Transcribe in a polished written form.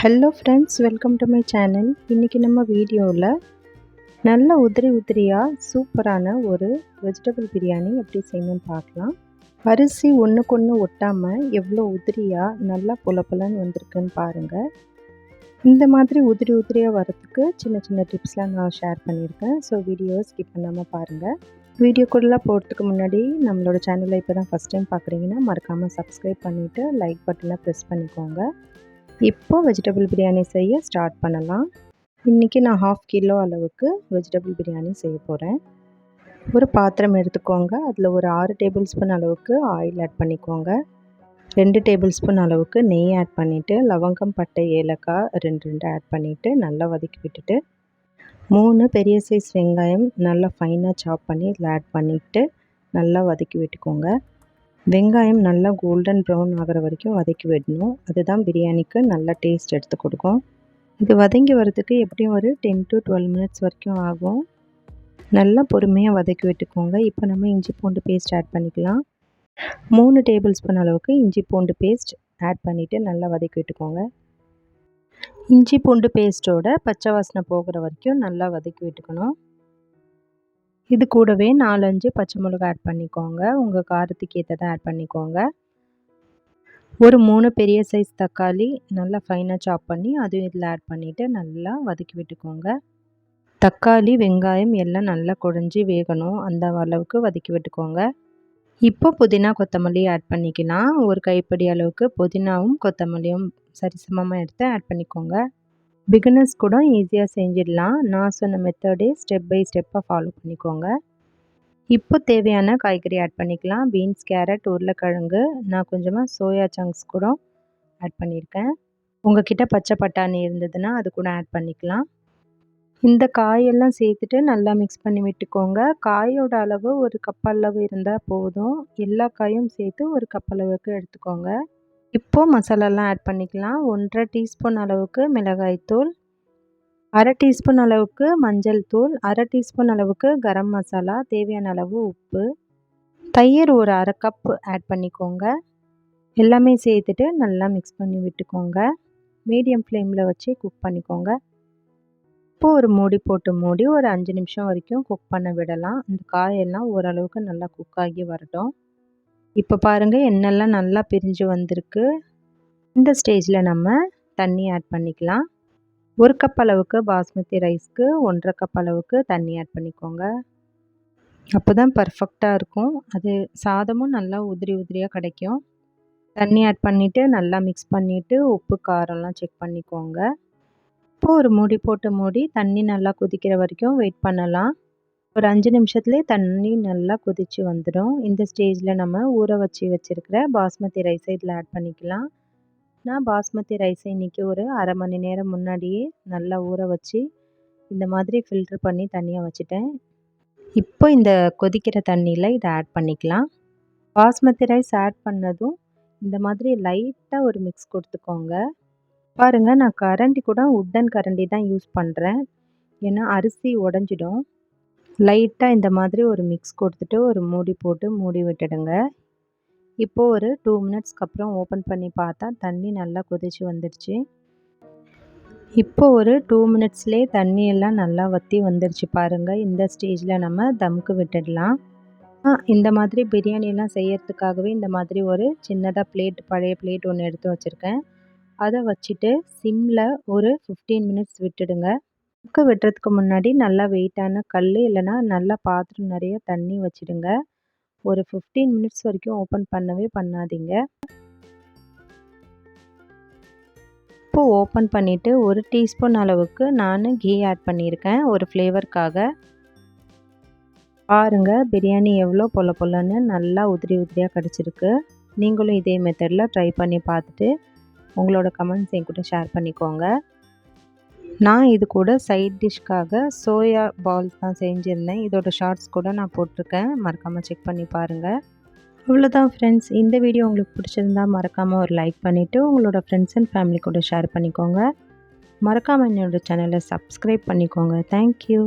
Hello friends, welcome to my channel. இன்றைக்கி நம்ம வீடியோவில் நல்ல உதிரி உதிரியாக சூப்பரான ஒரு வெஜிடபிள் பிரியாணி எப்படி செய்யணும்னு பார்க்கலாம். அரிசி ஒன்றுக்கு ஒன்று ஒட்டாமல் எவ்வளோ உதிரியாக நல்லா பொலன்னு வந்திருக்குன்னு பாருங்கள். இந்த மாதிரி உதிரி உதிரியாக வரத்துக்கு சின்ன சின்ன டிப்ஸ்லாம் நான் ஷேர் பண்ணியிருக்கேன். ஸோ வீடியோவை ஸ்கிப் பண்ணாமல் பாருங்கள். வீடியோக்குள்ளே போகிறதுக்கு முன்னாடி நம்மளோட சேனலை இப்போ தான் ஃபஸ்ட் டைம் பார்க்குறீங்கன்னா மறக்காமல் சப்ஸ்கிரைப் பண்ணிவிட்டு லைக் பட்டனை ப்ரெஸ் பண்ணிக்கோங்க. இப்போ வெஜிடபிள் பிரியாணி செய்ய ஸ்டார்ட் பண்ணலாம். இன்றைக்கி நான் 1/2 கிலோ அளவுக்கு வெஜிடபிள் பிரியாணி செய்ய போகிறேன். ஒரு பாத்திரம் எடுத்துக்கோங்க. அதில் ஒரு 6 டேபிள் ஸ்பூன் அளவுக்கு ஆயில் ஆட் பண்ணிக்கோங்க. 2 டேபிள் ஸ்பூன் அளவுக்கு நெய் ஆட் பண்ணிவிட்டு லவங்கம், பட்டை, ஏலக்காய் 2 ஆட் பண்ணிவிட்டு நல்லா வதக்கி விட்டுட்டு 3 பெரிய சைஸ் வெங்காயம் நல்லா ஃபைனாக சாப் பண்ணி இதில் ஆட் பண்ணிவிட்டு நல்லா வதக்கி விட்டுக்கோங்க. வெங்காயம் நல்லா கோல்டன் ப்ரௌன் ஆகிற வரைக்கும் வதக்கி விடணும். அதுதான் பிரியாணிக்கு நல்ல டேஸ்ட் எடுத்து கொடுக்கும். இது வதங்கி வரதுக்கு எப்படியும் ஒரு 10 to 12 மினிட்ஸ் வரைக்கும் ஆகும். நல்லா பொறுமையாக வதக்கி விட்டுக்கோங்க. இப்போ நம்ம இஞ்சி பூண்டு பேஸ்ட் ஆட் பண்ணிக்கலாம். 3 டேபிள் ஸ்பூன் அளவுக்கு இஞ்சி பூண்டு பேஸ்ட் ஆட் பண்ணிவிட்டு நல்லா வதக்கி விட்டுக்கோங்க. இஞ்சி பூண்டு பேஸ்ட்டோட பச்சை வாசனை போகிற வரைக்கும் நல்லா வதக்கி விட்டுக்கணும். இது கூடவே 4-5 பச்சை மிளகாய் ஆட் பண்ணிக்கோங்க. உங்கள் காரத்துக்கு ஏற்றதை ஆட் பண்ணிக்கோங்க. ஒரு 3 பெரிய சைஸ் தக்காளி நல்லா ஃபைனாக சாப் பண்ணி அதுவும் இதில் ஆட் பண்ணிவிட்டு நல்லா வதக்கி விட்டுக்கோங்க. தக்காளி, வெங்காயம் எல்லாம் நல்லா குழஞ்சி வேகணும். அந்த அளவுக்கு வதக்கி விட்டுக்கோங்க. இப்போ புதினா, கொத்தமல்லி ஆட் பண்ணிக்கலாம். ஒரு கைப்பிடி அளவுக்கு புதினாவும் கொத்தமல்லியும் சரிசமமாக எடுத்து ஆட் பண்ணிக்கோங்க. பிகினர்ஸ் கூட ஈஸியாக செஞ்சிடலாம். நான் சொன்ன மெத்தடே ஸ்டெப் பை ஸ்டெப்பாக ஃபாலோ பண்ணிக்கோங்க. இப்போ தேவையான காய்கறி ஆட் பண்ணிக்கலாம். பீன்ஸ், கேரட், உருளைக்கிழங்கு, நான் கொஞ்சமாக சோயா சங்க்ஸ் கூட ஆட் பண்ணியிருக்கேன். உங்ககிட்ட பச்சை பட்டாணி இருந்ததுன்னா அது கூட ஆட் பண்ணிக்கலாம். இந்த காயெல்லாம் சேர்த்துட்டு நல்லா மிக்ஸ் பண்ணி விட்டுக்கோங்க. காயோட அளவு ஒரு கப் அளவு இருந்தால் போதும். எல்லா காயும் சேர்த்து ஒரு கப் அளவுக்கு எடுத்துக்கோங்க. இப்போது மசாலாலாம் ஆட் பண்ணிக்கலாம். 1.5 டீஸ்பூன் அளவுக்கு மிளகாய்த்தூள், 1/2 டீஸ்பூன் அளவுக்கு மஞ்சள் தூள், 1/2 டீஸ்பூன் அளவுக்கு கரம் மசாலா, தேவையான அளவு உப்பு, தயிர் ஒரு 1/2 கப் ஆட் பண்ணிக்கோங்க. எல்லாமே சேர்த்துட்டு நல்லா மிக்ஸ் பண்ணி விட்டுக்கோங்க. மீடியம் ஃப்ளேமில் வச்சு குக் பண்ணிக்கோங்க. இப்போ ஒரு மூடி போட்டு மூடி ஒரு 5 நிமிஷம் வரைக்கும் குக் பண்ண விடலாம். இந்த காயெல்லாம் ஓரளவுக்கு நல்லா குக் ஆகி வரட்டும். இப்போ பாருங்கள், எண்ணெய்லாம் நல்லா பிரிஞ்சு வந்திருக்கு. இந்த ஸ்டேஜில் நம்ம தண்ணி ஆட் பண்ணிக்கலாம். 1 கப் அளவுக்கு பாஸ்மதி ரைஸ்க்கு 1.5 கப் அளவுக்கு தண்ணி ஆட் பண்ணிக்கோங்க. அப்போ தான் பர்ஃபெக்டாக இருக்கும். அது சாதமும் நல்லா உதிரி உதிரியாக கிடைக்கும். தண்ணி ஆட் பண்ணிவிட்டு நல்லா மிக்ஸ் பண்ணிவிட்டு உப்பு காரம்லாம் செக் பண்ணிக்கோங்க. இப்போ ஒரு மூடி போட்டு மூடி தண்ணி நல்லா கொதிக்கிற வரைக்கும் வெயிட் பண்ணலாம். ஒரு 5 நிமிஷத்துலேயே தண்ணி நல்லா கொதித்து வந்துடும். இந்த ஸ்டேஜில் நம்ம ஊற வச்சுருக்கிற பாஸ்மதி ரைஸை இதில் ஆட் பண்ணிக்கலாம். நான் பாஸ்மதி ரைஸை இன்றைக்கி ஒரு அரை மணி நேரம் முன்னாடியே நல்லா ஊற வச்சு இந்த மாதிரி ஃபில்ட்ரு பண்ணி தனியாக வச்சுட்டேன். இப்போ இந்த கொதிக்கிற தண்ணியில் இதை ஆட் பண்ணிக்கலாம். பாஸ்மதி ரைஸ் ஆட் பண்ணதும் இந்த மாதிரி லைட்டாக ஒரு மிக்ஸ் கொடுத்துக்கோங்க. பாருங்கள், நான் கரண்டி கூட உட்டன் கரண்டி தான் யூஸ் பண்ணுறேன். ஏன்னா அரிசி உடஞ்சிடும். லைட்டாக இந்த மாதிரி ஒரு மிக்ஸ் கொடுத்துட்டு ஒரு மூடி போட்டு மூடி விட்டுடுங்க. இப்போது ஒரு 2 மினிட்ஸ்க்கு அப்புறம் ஓப்பன் பண்ணி பார்த்தா தண்ணி நல்லா கொதிச்சு வந்துடுச்சு. இப்போது ஒரு 2 மினிட்ஸ்லேயே தண்ணியெல்லாம் நல்லா வற்றி வந்துடுச்சு பாருங்கள். இந்த ஸ்டேஜில் நம்ம தம்க்கு விட்டுடலாம். இந்த மாதிரி பிரியாணியெல்லாம் செய்யறதுக்காகவே இந்த மாதிரி ஒரு சின்னதாக பழைய பிளேட் ஒன்று எடுத்து வச்சுருக்கேன். அதை வச்சுட்டு சிம்மில் ஒரு 15 மினிட்ஸ் விட்டுடுங்க. விட்டுறதுக்கு முன்னாடி நல்லா வெயிட்டான கல் இல்லைன்னா நல்லா பாத்திரம் நிறைய தண்ணி வச்சுடுங்க. ஒரு 15 மினிட்ஸ் வரைக்கும் ஓப்பன் பண்ணவே பண்ணாதீங்க. இப்போது ஓப்பன் பண்ணிவிட்டு 1 டீஸ்பூன் அளவுக்கு நான் கீ ஆட் பண்ணியிருக்கேன் ஒரு ஃப்ளேவருக்காக. பாருங்கள், பிரியாணி எவ்வளோ பொலன்னு நல்லா உதிரி உதிரியாக கிடச்சிருக்கு. நீங்களும் இதே மெத்தடில் ட்ரை பண்ணி பார்த்துட்டு உங்களோட கமெண்ட்ஸ் என் கூட ஷேர் பண்ணிக்கோங்க. நான் இது கூட சைட் டிஷ்க்காக சோயா பால்ஸ் தான் செஞ்சுருந்தேன். இதோட ஷார்ட்ஸ் கூட நான் போட்டிருக்கேன். மறக்காமல் செக் பண்ணி பாருங்கள். அவ்வளோதான் ஃப்ரெண்ட்ஸ். இந்த வீடியோ உங்களுக்கு பிடிச்சிருந்தா மறக்காமல் ஒரு லைக் பண்ணிவிட்டு உங்களோட ஃப்ரெண்ட்ஸ் அண்ட் ஃபேமிலி கூட ஷேர் பண்ணிக்கோங்க. மறக்காமல் என்னோடய சேனலை சப்ஸ்கிரைப் பண்ணிக்கோங்க. தேங்க்யூ.